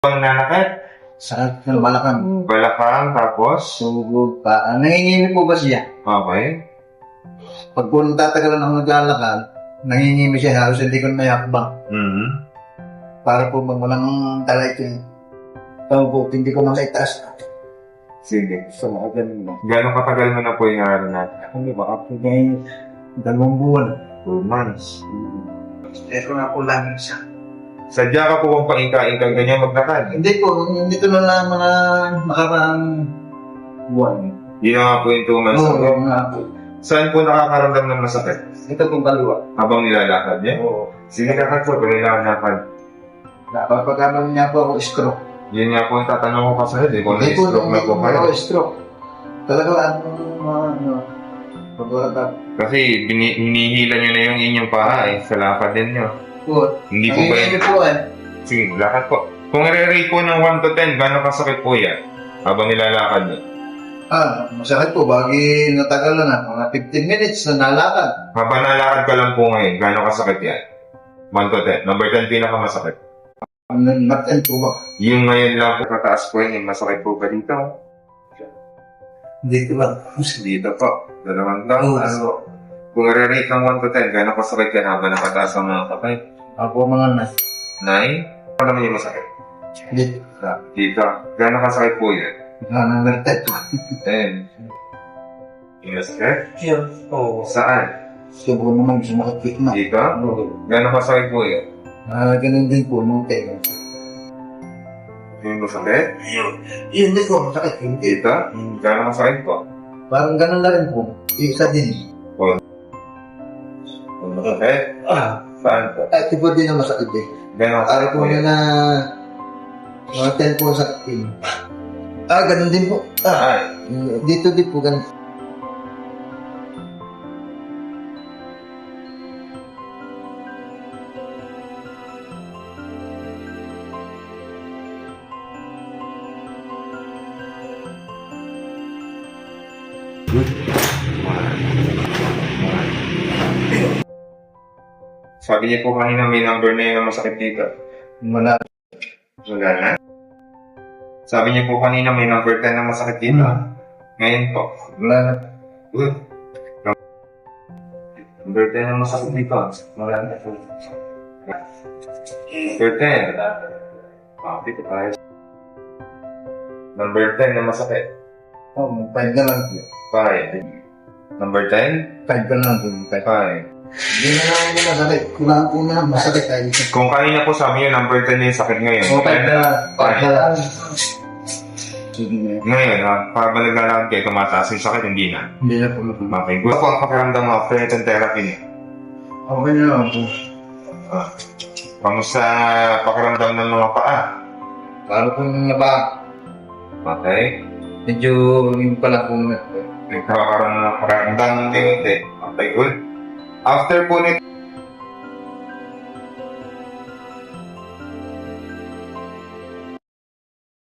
Ang nanakit? Sakit ng balakang. Balakang, tapos? Sugod pa. Nangingimi po ba siya? Okay. Pag po tatagalan ng naglalakad, nangingimi siya. Halos hindi ko nayakbang. Mm-hmm. Para po walang talay ito. Tawag po, hindi ko maitaas. Sige. So, ganun lang. Gano'ng katagal mo na po yung araw natin? Hindi ba? Ako ngayon, 2 buwan. 2 months. Pero nga po lang siya. Sadya ka po kung paingka-ingka ganyan maglakad. Hindi po, dito na lang mga nakaraang buwan. Yun na nga po yung 2 months. Oo, nga po. Saan po nakakaramdam ng masakit? Ito pong kaliwa. Habang nilalakad niya? Oo. Sige kakad po, kung nilalakad. Napapagkaman niya po ako stroke. Yun nga po yung tatanong ko kasi, di ko Hindi po, na-stroke na po kayo. ako stroke. Talaga, pag-wala Kasi hinihila nyo na yung inyong paa sa lakad din nyo. po. Hindi po ba yun? po eh. Sige, lakad po. Kung i-rate po ng 1 to 10, gano'ng kasakit po yan? Habang nilalakad nyo? Masakit po. Bagi natagal na mga 15 minutes na nalakad. Habang nalakad ka lang po ngayon, gano'ng kasakit yan? 1 to 10. Number 10 pinakamasakit. Natin po ba? Yung ngayon lang po kataas po yun, masakit po ba dito? Dito lang. Dito po. 2 taon. Oo. Kung i-rate ng 1 to 10, gano'ng kasakit yan habang nakataas ang mga kapay? Ako mga 9? Ano naman yung masakit? Dito. Dito. Gano'ng kasakit po yan? Number 10. 10. Yung masakit? Yan. Oo. Saan? Siguro naman sumakit na. Dito? Oo. Gano'ng kasakit po yan? Ganun din po nung teka. Yung masakit? Yun din po, masakit. Hindi. Dito? Gano'ng kasakit po? Parang ganun na rin po. Isa din. Yung masakit? Saan po? Ito po din ang masakit din. Gano'ng Para kasakit po po yun yan? na mga 10 po sa akin. Ganun din po. Ay. Dito din po ganun. Sabi niya po kanina may number na yun na masakit dito. Wala. Wala na? Sabi niya po kanina may number 10 na masakit dito. Ngayon po. Wala na. Good. Number 10 na masakit dito. Wala na po. Number 10. Dito tayo. Number 10 na masakit. 5 na lang. 5. Number 10? 5 ka lang. 5. Hindi na lang yung masakit. Kulang po na masakit tayo. Kung kanina po sabi niyo number 10 na yung sakit ngayon. 5 na lang. 5 na lang. Sige na. Ngayon, habang naglalakad kayo, tumataas yung sakit, hindi na. Hindi na po. Okay. Gusto ko ang pakiramdam mo after itong therapy niyo. Okay na lang po. Kamusta pakiramdam ng mga paa? Para po naba. Okay. Medyo yung pala po na. Nagkakaroon ng pakiramdam, hindi. Okay, good. After po nito,